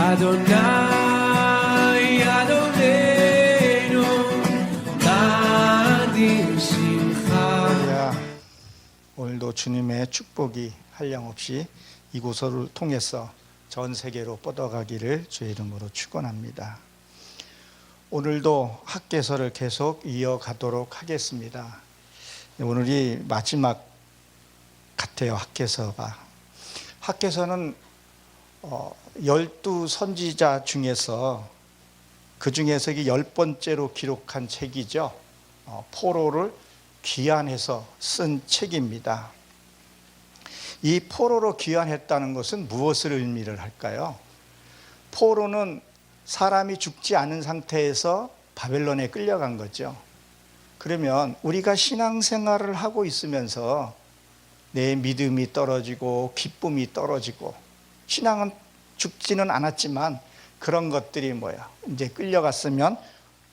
Adonai Adonenu Nadim Simcha. 오늘도 주님의 축복이 한량없이 이곳을 통해서 전 세계로 뻗어가기를 주의 이름으로 축원합니다. 오늘도 학개서를 계속 이어가도록 하겠습니다. 오늘이 마지막 같아요. 학개서가. 학개서는 12선지자 중에서 그 중에서 10번째로 기록한 책이죠. 포로를 귀환해서 쓴 책입니다. 이 포로로 귀환했다는 것은 무엇을 의미를 할까요? 포로는 사람이 죽지 않은 상태에서 바벨론에 끌려간 거죠. 그러면 우리가 신앙생활을 하고 있으면서 내 믿음이 떨어지고 기쁨이 떨어지고 신앙은 죽지는 않았지만 그런 것들이 뭐야? 이제 끌려갔으면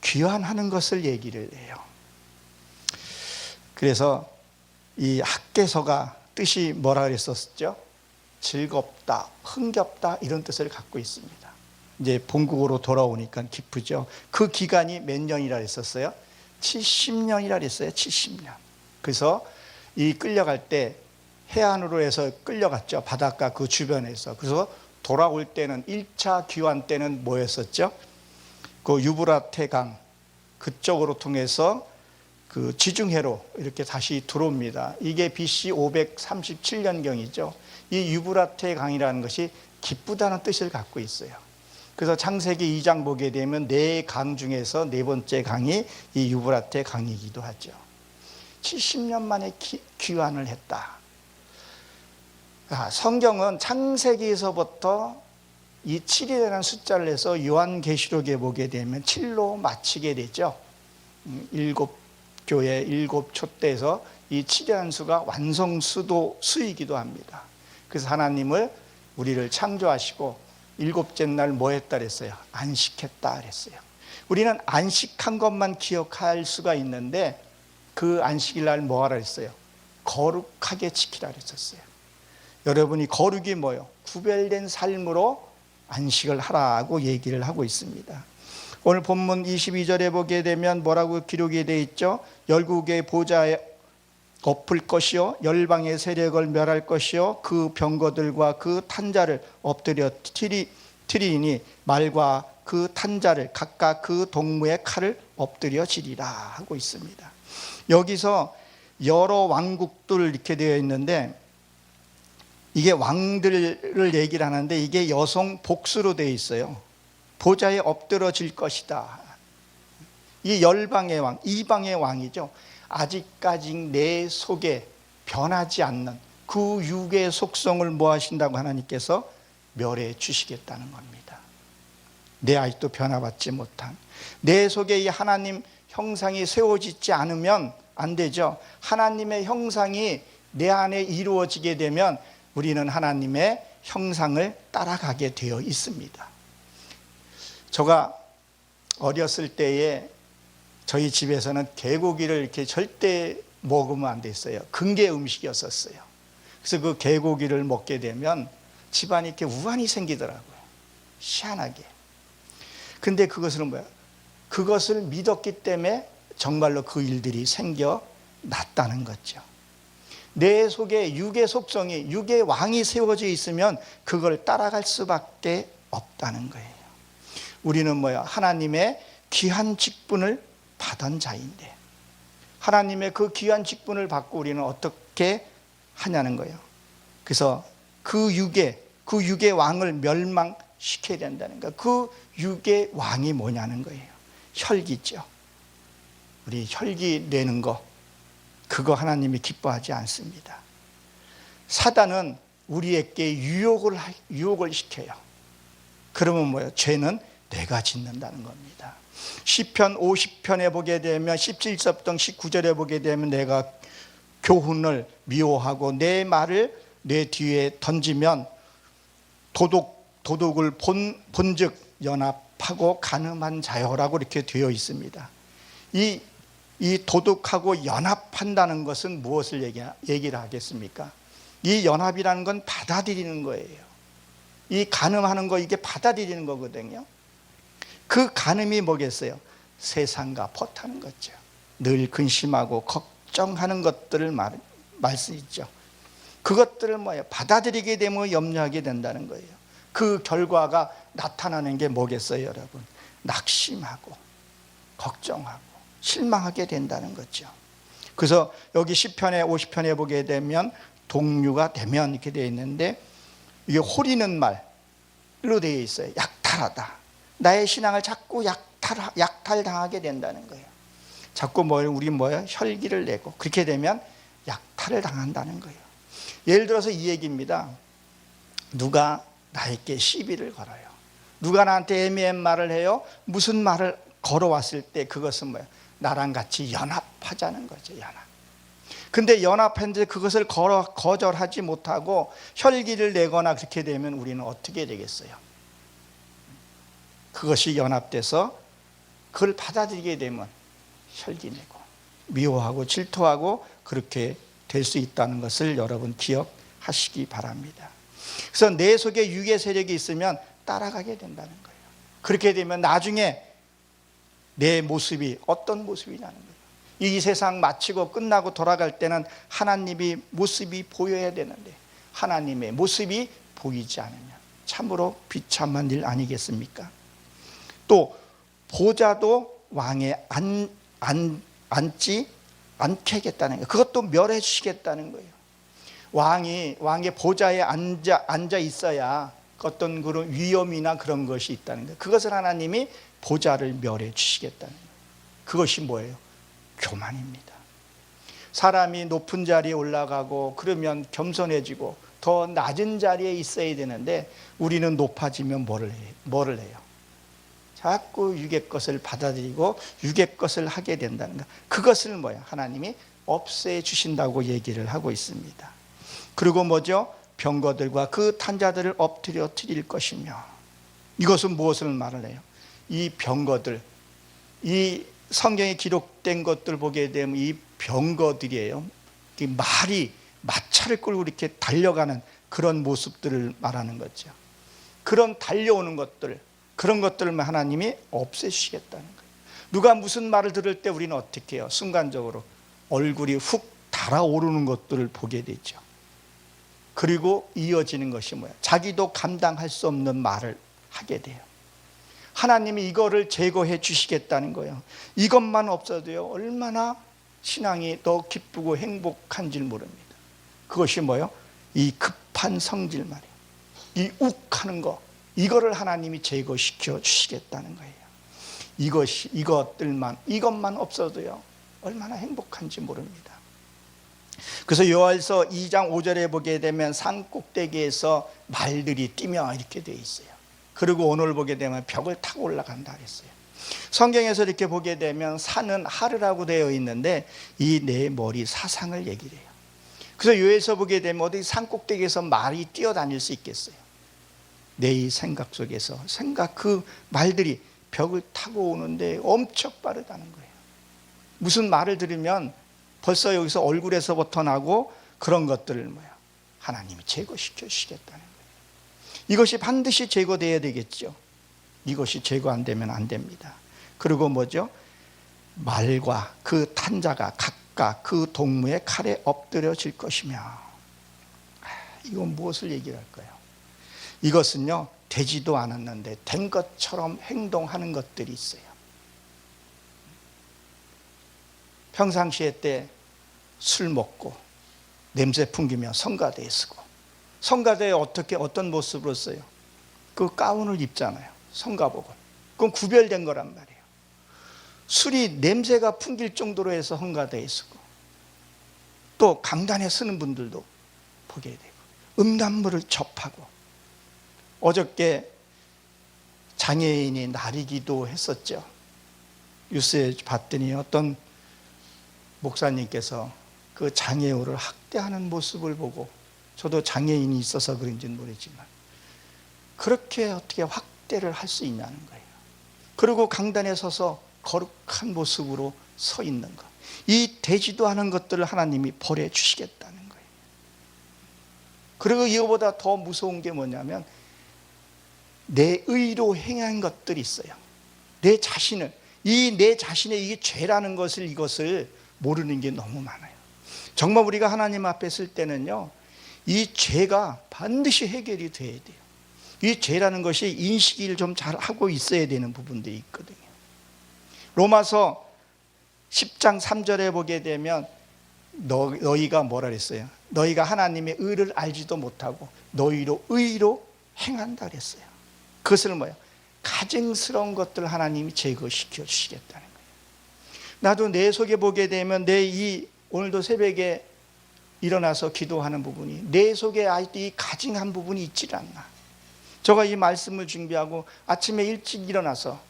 귀환하는 것을 얘기를 해요. 그래서 이 학개서가 뜻이 뭐라 그랬었죠? 즐겁다, 흥겹다 이런 뜻을 갖고 있습니다. 이제 본국으로 돌아오니까 기쁘죠. 그 기간이 몇 년이라 했었어요? 70년이라 했어요. 70년. 그래서 이 끌려갈 때 해안으로 해서 끌려갔죠. 바닷가 그 주변에서. 그래서 돌아올 때는 1차 귀환 때는 뭐였었죠? 그 유브라테 강 그쪽으로 통해서 그 지중해로 이렇게 다시 들어옵니다. 이게 BC 537년경이죠. 이 유브라테 강이라는 것이 기쁘다는 뜻을 갖고 있어요. 그래서 창세기 2장 보게 되면 4강 중에서 4번째 강이 이 유브라테 강이기도 하죠. 70년 만에 귀환을 했다. 성경은 창세기에서부터 이 7이라는 숫자를 해서 요한계시록에 보게 되면 7로 마치게 되죠. 7교회 7촛대에서 이 7이라는 수가 완성수도 수이기도 합니다. 그래서 하나님을 우리를 창조하시고 7째 날 뭐 했다 그랬어요? 안식했다 그랬어요. 우리는 안식한 것만 기억할 수가 있는데 그 안식일 날 뭐 하라 그랬어요? 거룩하게 지키라 그랬었어요. 여러분이 거룩이 뭐요? 구별된 삶으로 안식을 하라고 얘기를 하고 있습니다. 오늘 본문 22절에 보게 되면 뭐라고 기록이 되어 있죠? 열국의 보좌에 엎을 것이요 열방의 세력을 멸할 것이요 그 병거들과 그 탄자를 엎드려 트리니 말과 그 탄자를 각각 그 동무의 칼을 엎드려 지리라 하고 있습니다. 여기서 여러 왕국들 이렇게 되어 있는데 이게 왕들을 얘기를 하는데 이게 여성 복수로 되어 있어요. 보좌에 엎드러질 것이다. 이 열방의 왕, 이방의 왕이죠. 아직까지 내 속에 변하지 않는 그 육의 속성을 뭐 하신다고 하나님께서 멸해 주시겠다는 겁니다. 내 아직도 변화받지 못한 내 속에 이 하나님 형상이 세워지지 않으면 안 되죠. 하나님의 형상이 내 안에 이루어지게 되면 우리는 하나님의 형상을 따라가게 되어 있습니다. 제가 어렸을 때에 저희 집에서는 개고기를 이렇게 절대 먹으면 안 됐어요. 금계 음식이었었어요. 그래서 그 개고기를 먹게 되면 집안이 이렇게 우환이 생기더라고요. 희한하게. 근데 그것은 뭐야? 그것을 믿었기 때문에 정말로 그 일들이 생겨났다는 거죠. 내 속에 육의 속성이, 육의 왕이 세워져 있으면 그걸 따라갈 수밖에 없다는 거예요. 우리는 뭐야? 하나님의 귀한 직분을 받은 자인데 하나님의 그 귀한 직분을 받고 우리는 어떻게 하냐는 거예요. 그래서 그 육의 왕을 멸망시켜야 된다는 거예요. 그 육의 왕이 뭐냐는 거예요. 혈기죠. 우리 혈기 내는 거 그거 하나님이 기뻐하지 않습니다. 사단은 우리에게 유혹을 시켜요. 그러면 뭐예요? 죄는 내가 짓는다는 겁니다. 시편 50편에 보게 되면 17절부터 19절에 보게 되면 내가 교훈을 미워하고 내 말을 내 뒤에 던지면 도둑을 본즉 연합하고 간음한 자여라고 이렇게 되어 있습니다. 이 도둑하고 연합한다는 것은 무엇을 얘기를 하겠습니까? 이 연합이라는 건 받아들이는 거예요. 이 간음하는 거 이게 받아들이는 거거든요. 그 간음이 뭐겠어요? 세상과 벗하는 거죠. 늘 근심하고 걱정하는 것들을 말씀이죠. 그것들을 뭐예요? 받아들이게 되면 염려하게 된다는 거예요. 그 결과가 나타나는 게 뭐겠어요, 여러분? 낙심하고 걱정하고 실망하게 된다는 거죠. 그래서 여기 시편에 50편에 보게 되면 동류가 되면 이렇게 되어 있는데, 이게 호리는 말로 되어 있어요. 약탈하다. 나의 신앙을 자꾸 약탈당하게 된다는 거예요. 자꾸 우리 혈기를 내고 그렇게 되면 약탈을 당한다는 거예요. 예를 들어서 이 얘기입니다. 누가 나에게 시비를 걸어요. 누가 나한테 애매한 말을 해요. 무슨 말을 걸어왔을 때 그것은 뭐예요? 나랑 같이 연합하자는 거죠. 연합. 근데 연합했는데 그것을 거절하지 못하고 혈기를 내거나 그렇게 되면 우리는 어떻게 되겠어요? 그것이 연합돼서 그걸 받아들이게 되면 혈기 내고 미워하고 질투하고 그렇게 될 수 있다는 것을 여러분 기억하시기 바랍니다. 그래서 내 속에 육의 세력이 있으면 따라가게 된다는 거예요. 그렇게 되면 나중에 내 모습이 어떤 모습이냐는 거예요. 이 세상 마치고 끝나고 돌아갈 때는 하나님의 모습이 보여야 되는데 하나님의 모습이 보이지 않으면 참으로 비참한 일 아니겠습니까? 또 보좌도 왕에 앉지 않게 하겠다는 거예요. 그것도 멸해 주시겠다는 거예요. 왕의 보좌에 앉아 있어야 어떤 그런 위험이나 그런 것이 있다는 거예요. 그것을 하나님이 보좌를 멸해 주시겠다는 거예요. 그것이 뭐예요? 교만입니다. 사람이 높은 자리에 올라가고 그러면 겸손해지고 더 낮은 자리에 있어야 되는데 우리는 높아지면 뭐를 해요? 자꾸 육의 것을 받아들이고 육의 것을 하게 된다는 것. 그것을 뭐예요? 하나님이 없애 주신다고 얘기를 하고 있습니다. 그리고 뭐죠? 병거들과 그 탄자들을 엎드려 드릴 것이며, 이것은 무엇을 말을 해요? 이 병거들, 이 성경에 기록된 것들 보게 되면 이 병거들이에요. 말이 마차를 끌고 이렇게 달려가는 그런 모습들을 말하는 거죠. 그런 달려오는 것들, 그런 것들을 하나님이 없애주시겠다는 거예요. 누가 무슨 말을 들을 때 우리는 어떻게 해요? 순간적으로 얼굴이 훅 달아오르는 것들을 보게 되죠. 그리고 이어지는 것이 뭐야? 자기도 감당할 수 없는 말을 하게 돼요. 하나님이 이거를 제거해 주시겠다는 거예요. 이것만 없어도요, 얼마나 신앙이 더 기쁘고 행복한지 모릅니다. 그것이 뭐예요? 이 급한 성질 말이에요. 이 욱하는 거, 이거를 하나님이 제거시켜 주시겠다는 거예요. 이것만 없어도요, 얼마나 행복한지 모릅니다. 그래서 요한일서 2장 5절에 보게 되면 산 꼭대기에서 말들이 뛰며 이렇게 되어 있어요. 그리고 오늘 보게 되면 벽을 타고 올라간다 그랬어요. 성경에서 이렇게 보게 되면 산은 하르라고 되어 있는데 이 내 머리 사상을 얘기를 해요. 그래서 요에서 보게 되면 어디 산 꼭대기에서 말이 뛰어다닐 수 있겠어요? 내 이 생각 속에서 그 말들이 벽을 타고 오는데 엄청 빠르다는 거예요. 무슨 말을 들으면 벌써 여기서 얼굴에서부터 나고 그런 것들을 하나님이 제거시켜 주시겠다는 거예요. 이것이 반드시 제거되어야 되겠죠. 이것이 제거 안 되면 안 됩니다. 그리고 뭐죠? 말과 그 탄자가 각각 그 동무의 칼에 엎드려질 것이며, 이건 무엇을 얘기할까요? 이것은요, 되지도 않았는데 된 것처럼 행동하는 것들이 있어요. 평상시에 때 술 먹고 냄새 풍기며 성가대에 서고, 성가대에 어떤 모습으로 써요? 그 가운을 입잖아요. 성가복을. 그건 구별된 거란 말이에요. 술이 냄새가 풍길 정도로 해서 성가대에 서고, 또 강단에 서는 분들도 보게 되고, 음란물을 접하고. 어저께 장애인이 날이기도 했었죠. 뉴스에 봤더니 어떤 목사님께서 그 장애우를 학대하는 모습을 보고, 저도 장애인이 있어서 그런지는 모르지만 그렇게 어떻게 확대를 할 수 있냐는 거예요. 그리고 강단에 서서 거룩한 모습으로 서 있는 것, 이 되지도 않은 것들을 하나님이 버려 주시겠다는 거예요. 그리고 이거보다 더 무서운 게 뭐냐면 내 의로 행한 것들이 있어요. 내 자신을, 이 내 자신의 이게 죄라는 것을, 이것을 모르는 게 너무 많아요. 정말 우리가 하나님 앞에 설 때는요, 이 죄가 반드시 해결이 돼야 돼요. 이 죄라는 것이 인식을 좀 잘 하고 있어야 되는 부분들이 있거든요. 로마서 10장 3절에 보게 되면 너희가 뭐라 그랬어요? 너희가 하나님의 의를 알지도 못하고 너희로 의로 행한다 그랬어요. 그것을 뭐예요? 가증스러운 것들 하나님이 제거시켜 주시겠다는 거예요. 나도 내 속에 보게 되면 오늘도 새벽에 일어나서 기도하는 부분이 내 속에 아직도 이 가증한 부분이 있질 않나. 제가 이 말씀을 준비하고 아침에 일찍 일어나서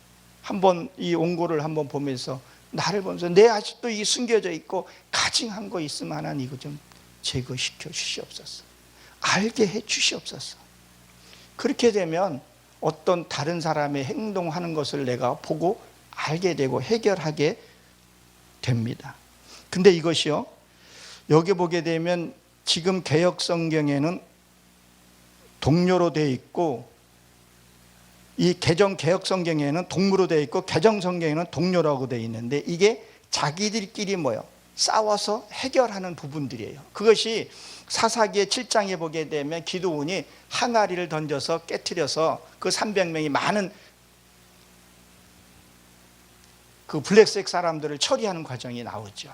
한번 이 원고를 한번 보면서 나를 보면서 내 아직도 이 숨겨져 있고 가증한 거 있으면 하나님 이거 좀 제거시켜 주시옵소서. 알게 해 주시옵소서. 그렇게 되면 어떤 다른 사람의 행동하는 것을 내가 보고 알게 되고 해결하게 됩니다. 근데 이것이요, 여기 보게 되면 지금 개역 성경에는 동료로 되어 있고, 이 개정 개역 성경에는 동무로 되어 있고 개정 성경에는 동료라고 되어 있는데, 이게 자기들끼리 뭐요? 싸워서 해결하는 부분들이에요. 그것이 사사기의 7장에 보게 되면 기드온이 항아리를 던져서 깨트려서 그 300명이 많은 그 블랙색 사람들을 처리하는 과정이 나오죠.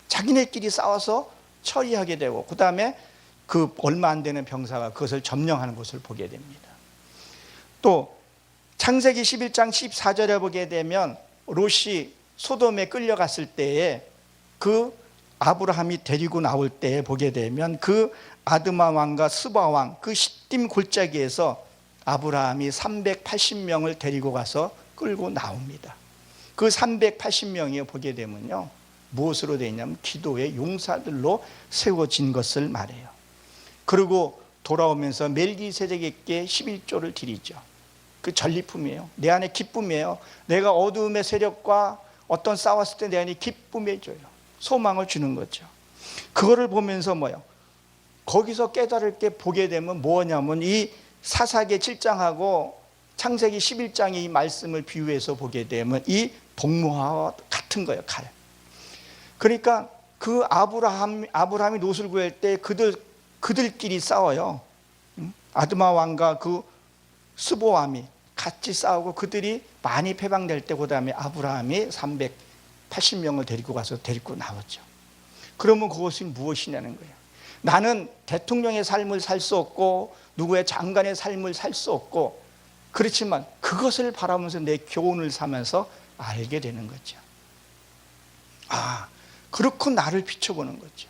자기네끼리 싸워서 처리하게 되고, 그 다음에 그 얼마 안 되는 병사가 그것을 점령하는 것을 보게 됩니다. 또 창세기 11장 14절에 보게 되면 롯이 소돔에 끌려갔을 때에 그 아브라함이 데리고 나올 때에 보게 되면 그 아드마 왕과 스바 왕 그 시딤 골짜기에서 아브라함이 380명을 데리고 가서 끌고 나옵니다. 그 380명이 보게 되면요, 무엇으로 되어 있냐면 기도의 용사들로 세워진 것을 말해요. 그리고 돌아오면서 멜기세덱에게 11조를 드리죠. 그 전리품이에요. 내 안에 기쁨이에요. 내가 어두움의 세력과 어떤 싸웠을 때 내 안에 기쁨이 줘요. 소망을 주는 거죠. 그거를 보면서 뭐요? 거기서 깨달을 게 보게 되면 뭐냐면 이 사사기 7장하고 창세기 11장의 이 말씀을 비유해서 보게 되면 이 동무와 같은 거예요. 칼. 그러니까 그 아브라함이 롯을 구할 때 그들끼리 싸워요. 아드마 왕과 그 스보암이 같이 싸우고 그들이 많이 패방될 때 그 다음에 아브라함이 380명을 데리고 가서 데리고 나왔죠. 그러면 그것이 무엇이냐는 거예요. 나는 대통령의 삶을 살 수 없고 누구의 장관의 삶을 살 수 없고, 그렇지만 그것을 바라면서 내 교훈을 삼면서 알게 되는 거죠. 그렇고 나를 비춰보는 거죠.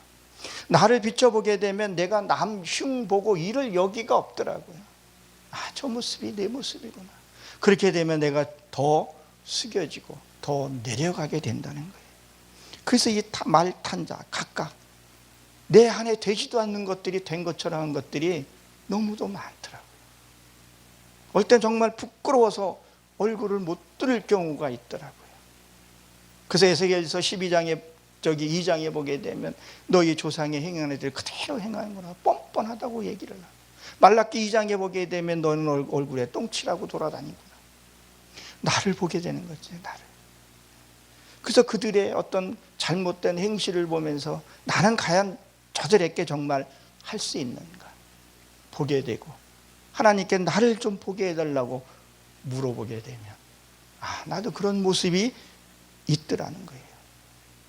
나를 비춰보게 되면 내가 남 흉 보고 이를 여기가 없더라고요. 저 모습이 내 모습이구나. 그렇게 되면 내가 더 숙여지고 더 내려가게 된다는 거예요. 그래서 이 말탄자 각각 내 안에 되지도 않는 것들이 된 것처럼 한 것들이 너무도 많더라고요. 어떨 땐 정말 부끄러워서 얼굴을 못 들을 경우가 있더라고요. 그래서 에스겔서 12장에 2장에 보게 되면 너희 조상의 행한 애들 그대로 행하는구나, 뻔뻔하다고 얘기를 하고, 말라기 2장에 보게 되면 너는 얼굴에 똥칠하고 돌아다니구나. 나를 보게 되는 거지, 나를. 그래서 그들의 어떤 잘못된 행실을 보면서 나는 과연 저들에게 정말 할 수 있는가 보게 되고, 하나님께 나를 좀 보게 해달라고 물어보게 되면 나도 그런 모습이 있더라는 거예요.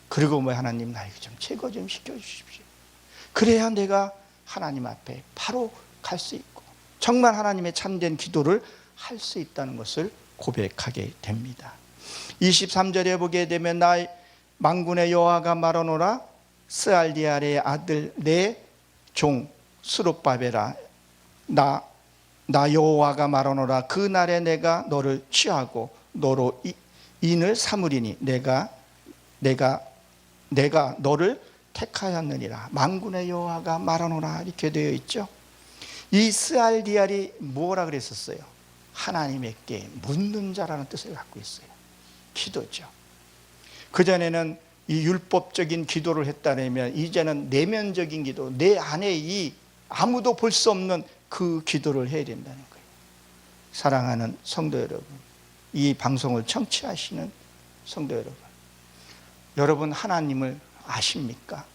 그리고 하나님 나에게 좀 제거 좀 시켜주십시오. 그래야 내가 하나님 앞에 바로 갈 수 있고 정말 하나님의 참된 기도를 할 수 있다는 것을 고백하게 됩니다. 23절에 보게 되면 나 만군의 여호와가 말하노라, 스알디엘의 아들 내 종 스룹바벨아, 나 여호와가 말하노라, 그날에 내가 너를 취하고 너로 인을 삼으리니 내가 너를 택하였느니라. 만군의 여호와가 말하노라 이렇게 되어 있죠. 이 스알디엘이 뭐라 그랬었어요? 하나님에게 묻는 자라는 뜻을 갖고 있어요. 기도죠. 그전에는 이 율법적인 기도를 했다면 이제는 내면적인 기도, 내 안에 이 아무도 볼 수 없는 그 기도를 해야 된다는 거예요. 사랑하는 성도 여러분, 이 방송을 청취하시는 성도 여러분, 여러분 하나님을 아십니까?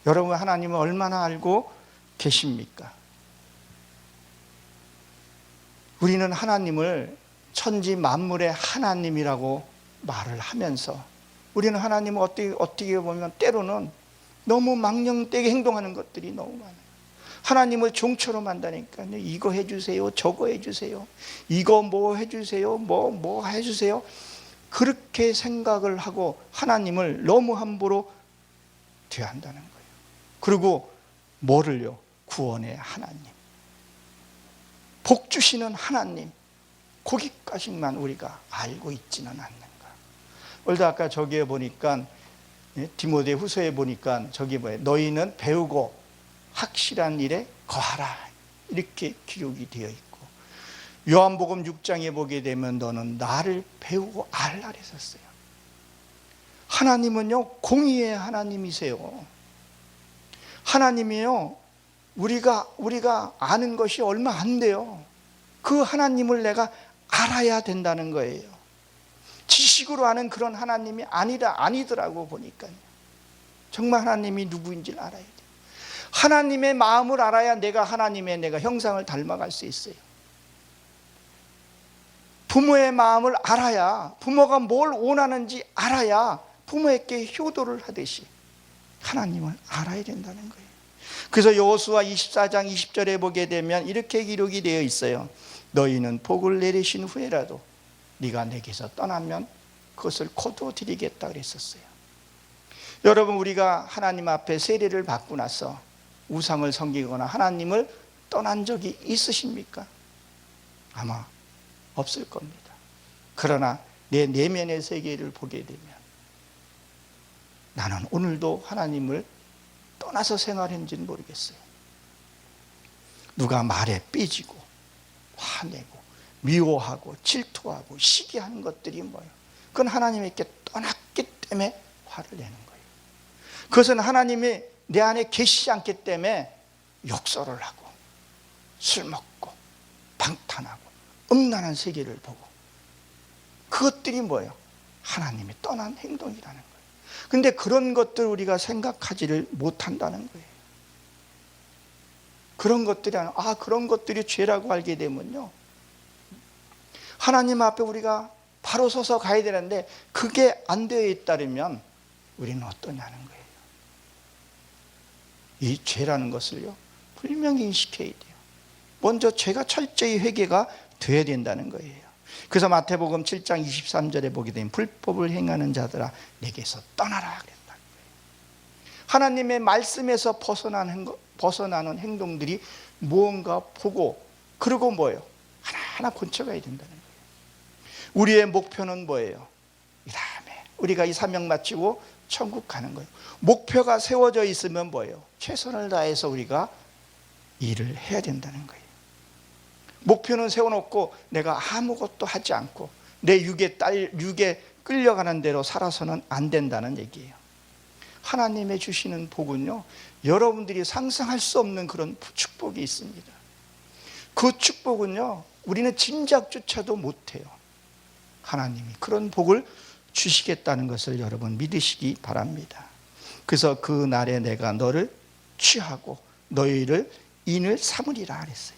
여러분 하나님을 얼마나 알고 계십니까? 우리는 하나님을 천지 만물의 하나님이라고 말을 하면서 우리는 하나님을 어떻게 보면 때로는 너무 망령되게 행동하는 것들이 너무 많아요. 하나님을 종처럼 한다니까요. 이거 해주세요, 저거 해주세요, 이거 뭐 해주세요, 뭐 해주세요. 그렇게 생각을 하고 하나님을 너무 함부로 대한다는 거예요. 그리고 뭐를요? 구원의 하나님, 복 주시는 하나님, 거기까지만 우리가 알고 있지는 않는가. 오늘도 아까 저기에 보니까 디모데 후서에 보니까 저기 뭐예요? 너희는 배우고 확실한 일에 거하라, 이렇게 기록이 되어 있고, 요한복음 6장에 보게 되면 너는 나를 배우고 알라 그랬었어요. 하나님은요 공의의 하나님이세요. 하나님이요 우리가 아는 것이 얼마 안 돼요. 그 하나님을 내가 알아야 된다는 거예요. 지식으로 아는 그런 하나님이 아니더라고 보니까요. 정말 하나님이 누구인지를 알아야 돼요. 하나님의 마음을 알아야 내가 내가 형상을 닮아갈 수 있어요. 부모의 마음을 알아야, 부모가 뭘 원하는지 알아야 부모에게 효도를 하듯이 하나님을 알아야 된다는 거예요. 그래서 여호수아 24장 20절에 보게 되면 이렇게 기록이 되어 있어요. 너희는 복을 내리신 후에라도 네가 내게서 떠나면 그것을 거두어드리겠다 그랬었어요. 여러분, 우리가 하나님 앞에 세례를 받고 나서 우상을 섬기거나 하나님을 떠난 적이 있으십니까? 아마 없을 겁니다. 그러나 내 내면의 세계를 보게 되면 나는 오늘도 하나님을 떠나서 생활했는지는 모르겠어요. 누가 말에 삐지고 화내고 미워하고 질투하고 시기하는 것들이 뭐예요? 그건 하나님께 떠났기 때문에 화를 내는 거예요. 그것은 하나님이 내 안에 계시지 않기 때문에 욕설을 하고 술 먹고 방탄하고 음란한 세계를 보고, 그것들이 뭐예요? 하나님이 떠난 행동이라는 거예요. 근데 그런 것들 우리가 생각하지를 못한다는 거예요. 그런 것들이 죄라고 알게 되면요, 하나님 앞에 우리가 바로 서서 가야 되는데 그게 안 되어 있다면 우리는 어떠냐는 거예요. 이 죄라는 것을요 분명히 인식해야 돼요. 먼저 죄가 철저히 회개가 돼야 된다는 거예요. 그래서 마태복음 7장 23절에 보게 되면 불법을 행하는 자들아 내게서 떠나라 그랬다는 거예요. 하나님의 말씀에서 벗어나는 행동들이 무언가 보고, 그리고 뭐예요? 하나하나 고쳐가야 된다는 거예요. 우리의 목표는 뭐예요? 이 다음에 우리가 이 사명 마치고 천국 가는 거예요. 목표가 세워져 있으면 뭐예요? 최선을 다해서 우리가 일을 해야 된다는 거예요. 목표는 세워놓고 내가 아무것도 하지 않고 내 육에 끌려가는 대로 살아서는 안 된다는 얘기예요. 하나님의 주시는 복은요, 여러분들이 상상할 수 없는 그런 축복이 있습니다. 그 축복은요 우리는 짐작조차도 못해요. 하나님이 그런 복을 주시겠다는 것을 여러분 믿으시기 바랍니다. 그래서 그 날에 내가 너를 취하고 너희를 인을 삼으리라 그랬어요.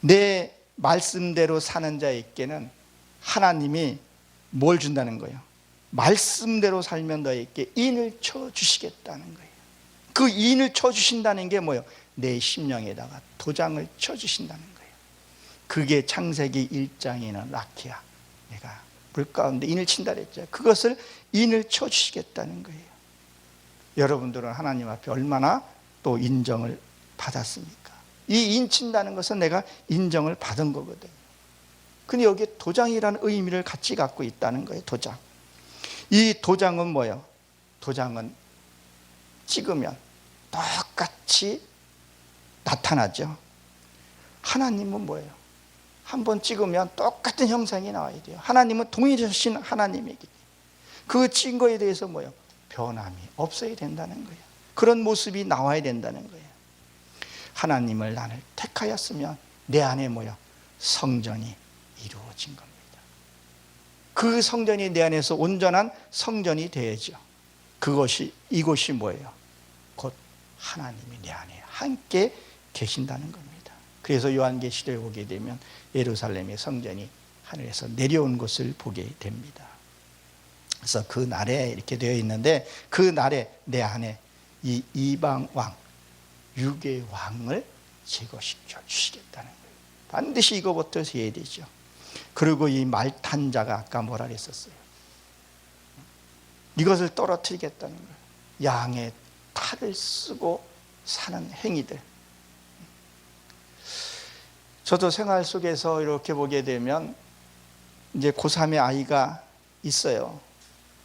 내 말씀대로 사는 자에게는 하나님이 뭘 준다는 거예요? 말씀대로 살면 너에게 인을 쳐주시겠다는 거예요. 그 인을 쳐주신다는 게 뭐예요? 내 심령에다가 도장을 쳐주신다는 거예요. 그게 창세기 1장에는 라키야, 내가 물 가운데 인을 친다 그랬죠. 그것을 인을 쳐주시겠다는 거예요. 여러분들은 하나님 앞에 얼마나 또 인정을 받았습니까? 이 인친다는 것은 내가 인정을 받은 거거든요. 근데 여기에 도장이라는 의미를 같이 갖고 있다는 거예요. 도장. 이 도장은 뭐예요? 도장은 찍으면 똑같이 나타나죠. 하나님은 뭐예요? 한번 찍으면 똑같은 형상이 나와야 돼요. 하나님은 동일하신 하나님이기 때문에 그 찍은 거에 대해서 뭐예요? 변함이 없어야 된다는 거예요. 그런 모습이 나와야 된다는 거예요. 하나님을 나를 택하였으면 내 안에 뭐야? 성전이 이루어진 겁니다. 그 성전이 내 안에서 온전한 성전이 되어야죠. 이곳이 뭐예요? 곧 하나님이 내 안에 함께 계신다는 겁니다. 그래서 요한계시록에 보게 되면 예루살렘의 성전이 하늘에서 내려온 것을 보게 됩니다. 그래서 그 날에 이렇게 되어 있는데, 그 날에 내 안에 이 이방 왕, 유괴 왕을 제거시켜 주시겠다는 거예요. 반드시 이거부터 해야 되죠. 그리고 이 말 탄 자가 아까 뭐라 그랬었어요? 이것을 떨어뜨리겠다는 거예요. 양의 탈을 쓰고 사는 행위들. 저도 생활 속에서 이렇게 보게 되면 이제 고3의 아이가 있어요.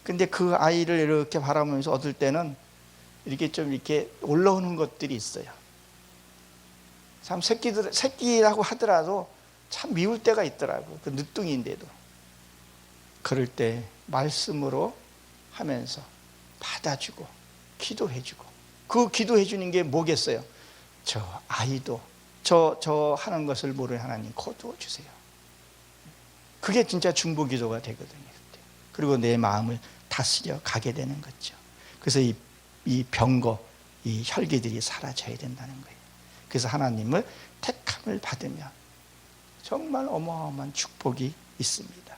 근데 그 아이를 이렇게 바라보면서 얻을 때는 이렇게 좀 이렇게 올라오는 것들이 있어요. 참 새끼라고 하더라도 참 미울 때가 있더라고요. 그 늦둥이인데도. 그럴 때 말씀으로 하면서 받아주고 기도해주고, 그 기도해주는 게 뭐겠어요? 저 아이도 저 하는 것을 모르는 하나님 거두어 주세요. 그게 진짜 중보기도가 되거든요. 그때. 그리고 내 마음을 다스려 가게 되는 거죠. 그래서 이 병거, 이 혈기들이 사라져야 된다는 거예요. 그래서 하나님을 택함을 받으면 정말 어마어마한 축복이 있습니다.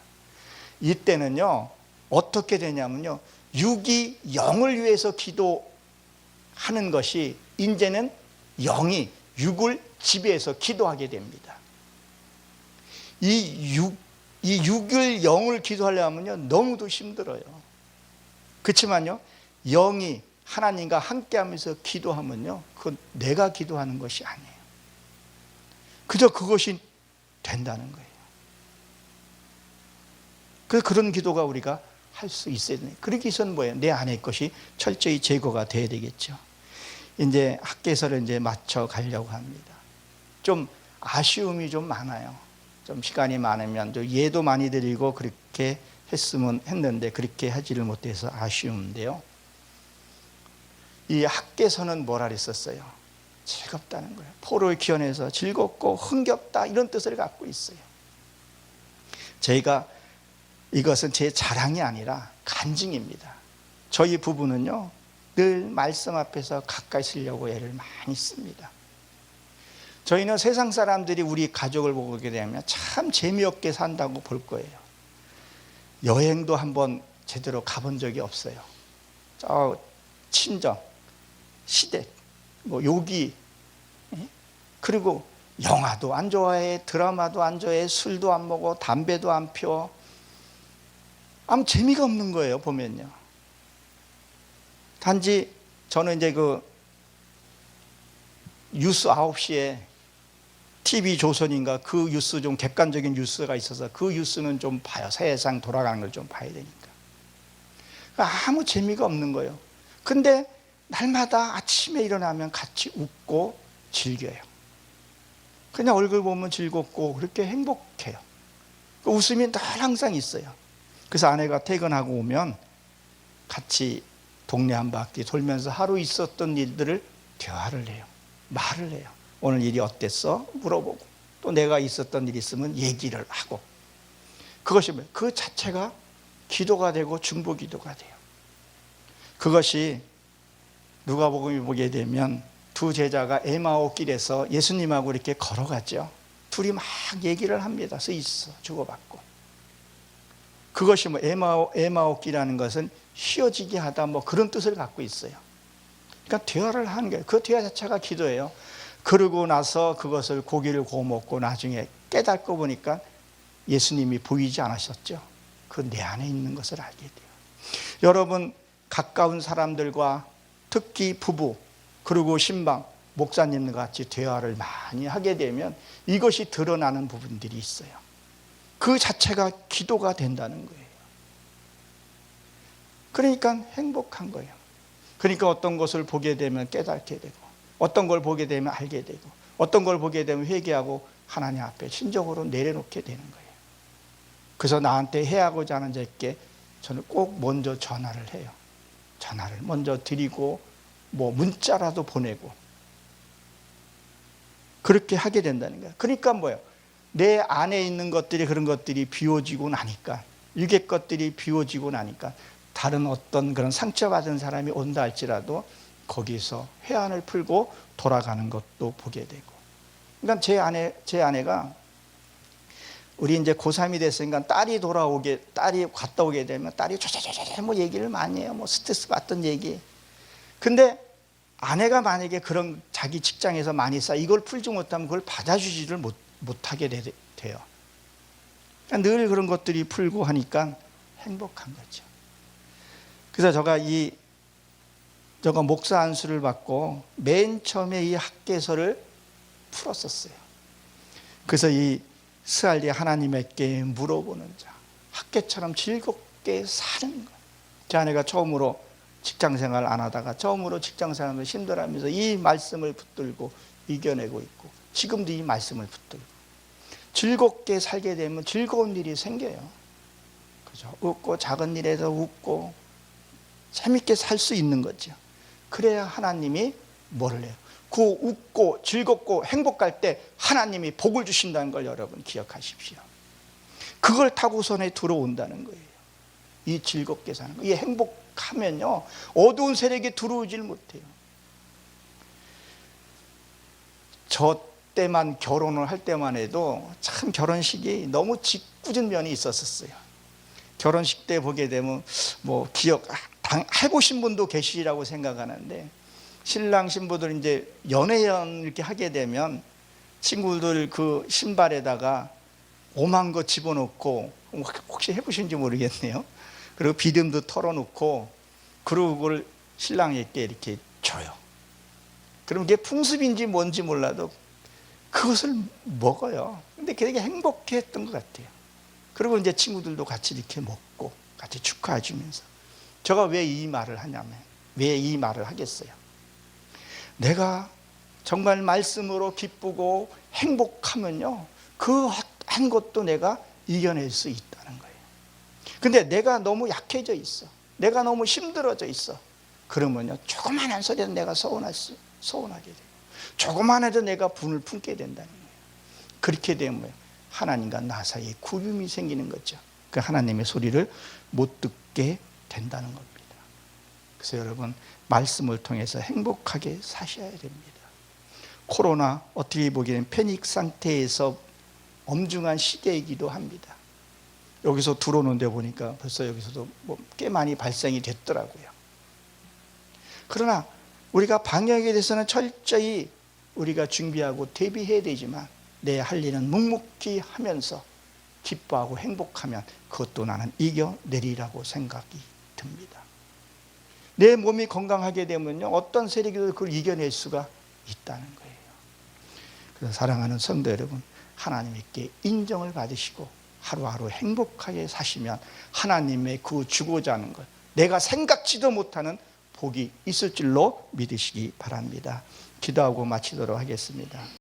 이때는요 어떻게 되냐면요, 육이 영을 위해서 기도하는 것이 이제는 영이 육을 지배해서 기도하게 됩니다. 이 육을 영을 기도하려면요 너무도 힘들어요. 그렇지만요 영이 하나님과 함께하면서 기도하면요, 그건 내가 기도하는 것이 아니에요. 그저 그것이 된다는 거예요. 그래서 그런 기도가 우리가 할 수 있어야 돼요. 그러기 위해서는 뭐예요? 내 안의 것이 철저히 제거가 돼야 되겠죠. 이제 학계서를 이제 맞춰 가려고 합니다. 좀 아쉬움이 좀 많아요. 좀 시간이 많으면 좀 예도 많이 드리고 그렇게 했는데 그렇게 하지를 못해서 아쉬운데요. 이 학계서는 뭐라 그랬었어요? 즐겁다는 거예요. 포로를 기원해서 즐겁고 흥겹다, 이런 뜻을 갖고 있어요. 저희가 이것은 제 자랑이 아니라 간증입니다. 저희 부부는요 늘 말씀 앞에서 가까이 있으려고 애를 많이 씁니다. 저희는 세상 사람들이 우리 가족을 보게 되면 참 재미없게 산다고 볼 거예요. 여행도 한번 제대로 가본 적이 없어요. 저 친정, 시댁, 뭐 요기, 그리고 영화도 안 좋아해, 드라마도 안 좋아해, 술도 안 먹어, 담배도 안 피워. 아무 재미가 없는 거예요, 보면요. 단지 저는 이제 그 뉴스 9시에 TV 조선인가 그 뉴스, 좀 객관적인 뉴스가 있어서 그 뉴스는 좀 봐요. 세상 돌아가는 걸 좀 봐야 되니까. 아무 재미가 없는 거예요. 근데 날마다 아침에 일어나면 같이 웃고 즐겨요. 그냥 얼굴 보면 즐겁고 그렇게 행복해요. 그 웃음이 늘 항상 있어요. 그래서 아내가 퇴근하고 오면 같이 동네 한 바퀴 돌면서 하루 있었던 일들을 대화를 해요. 말을 해요. 오늘 일이 어땠어? 물어보고, 또 내가 있었던 일이 있으면 얘기를 하고. 그것이 뭐예요? 그 자체가 기도가 되고 중보기도가 돼요. 그것이 누가복음에 보게 되면 두 제자가 에마오 길에서 예수님하고 이렇게 걸어가죠. 둘이 막 얘기를 합니다. 쓰있어 주고받고. 그것이 뭐 에마오 길이라는 것은 휘어지게 하다, 뭐 그런 뜻을 갖고 있어요. 그러니까 대화를 하는 거예요. 그 대화 자체가 기도예요. 그러고 나서 그것을 고기를 구워 먹고 나중에 깨닫고 보니까 예수님이 보이지 않으셨죠. 그 내 안에 있는 것을 알게 돼요. 여러분, 가까운 사람들과 특히 부부, 그리고 신방, 목사님과 같이 대화를 많이 하게 되면 이것이 드러나는 부분들이 있어요. 그 자체가 기도가 된다는 거예요. 그러니까 행복한 거예요. 그러니까 어떤 것을 보게 되면 깨닫게 되고, 어떤 걸 보게 되면 알게 되고, 어떤 걸 보게 되면 회개하고 하나님 앞에 신적으로 내려놓게 되는 거예요. 그래서 나한테 해하고자 하는 자께 저는 꼭 먼저 전화를 해요. 전화를 먼저 드리고 뭐 문자라도 보내고. 그렇게 하게 된다는 거예요. 그러니까 뭐예요? 내 안에 있는 것들이, 그런 것들이 비워지고 나니까, 육의 것들이 비워지고 나니까 다른 어떤 그런 상처받은 사람이 온다 할지라도 거기서 회한을 풀고 돌아가는 것도 보게 되고. 그러니까 제 아내가 우리 이제 고3이 됐으니까 딸이 갔다 오게 되면 딸이 조조조조 뭐 얘기를 많이 해요. 뭐 스트레스 받던 얘기. 근데 아내가 만약에 그런 자기 직장에서 많이 이걸 풀지 못하면 그걸 받아주지를 못하게 돼요. 그러니까 늘 그런 것들이 풀고 하니까 행복한 거죠. 그래서 제가 목사 안수를 받고 맨 처음에 이 학개서를 풀었었어요. 그래서 이 스알리 하나님께 물어보는 자, 학개처럼 즐겁게 사는 것. 제 아내가 처음으로 직장생활 안 하다가 처음으로 직장생활을 힘들어하면서 이 말씀을 붙들고 이겨내고 있고, 지금도 이 말씀을 붙들고 즐겁게 살게 되면 즐거운 일이 생겨요. 그죠? 웃고, 작은 일에서 웃고 재밌게 살 수 있는 거죠. 그래야 하나님이 뭐를 해요? 그 웃고 즐겁고 행복할 때 하나님이 복을 주신다는 걸 여러분 기억하십시오. 그걸 타고선에 들어온다는 거예요. 이 즐겁게 사는 거, 이 행복하면요 어두운 세력이 들어오질 못해요. 저 때만 결혼을 할 때만 해도 참 결혼식이 너무 짓궂은 면이 있었어요. 결혼식 때 보게 되면 뭐 해보신 분도 계시리라고 생각하는데, 신랑 신부들 이제 연애연 이렇게 하게 되면 친구들 그 신발에다가 오만 거 집어넣고, 혹시 해보신지 모르겠네요. 그리고 비듬도 털어놓고, 그리고 그걸 신랑에게 이렇게 줘요. 그럼 이게 풍습인지 뭔지 몰라도 그것을 먹어요. 근데 되게 행복해 했던 것 같아요. 그리고 이제 친구들도 같이 이렇게 먹고 같이 축하해 주면서. 제가 왜 이 말을 하냐면, 왜 이 말을 하겠어요? 내가 정말 말씀으로 기쁘고 행복하면요 그 한 것도 내가 이겨낼 수 있다는 거예요. 근데 내가 너무 약해져 있어, 내가 너무 힘들어져 있어, 그러면요 조그만한 소리에도 내가 서운하게 돼요. 조그만 해도 내가 분을 품게 된다는 거예요. 그렇게 되면 하나님과 나 사이에 구름이 생기는 거죠. 그 하나님의 소리를 못 듣게 된다는 겁니다. 그래서 여러분, 말씀을 통해서 행복하게 사셔야 됩니다. 코로나 어떻게 보기에는 패닉 상태에서 엄중한 시대이기도 합니다. 여기서 들어오는데 보니까 벌써 여기서도 꽤 많이 발생이 됐더라고요. 그러나 우리가 방역에 대해서는 철저히 우리가 준비하고 대비해야 되지만, 내 할 일은 묵묵히 하면서 기뻐하고 행복하면 그것도 나는 이겨내리라고 생각이 듭니다. 내 몸이 건강하게 되면요 어떤 세력이도 그걸 이겨낼 수가 있다는 거예요. 그래서 사랑하는 성도 여러분, 하나님께 인정을 받으시고 하루하루 행복하게 사시면 하나님의 그 주고자 하는 것, 내가 생각지도 못하는 복이 있을 줄로 믿으시기 바랍니다. 기도하고 마치도록 하겠습니다.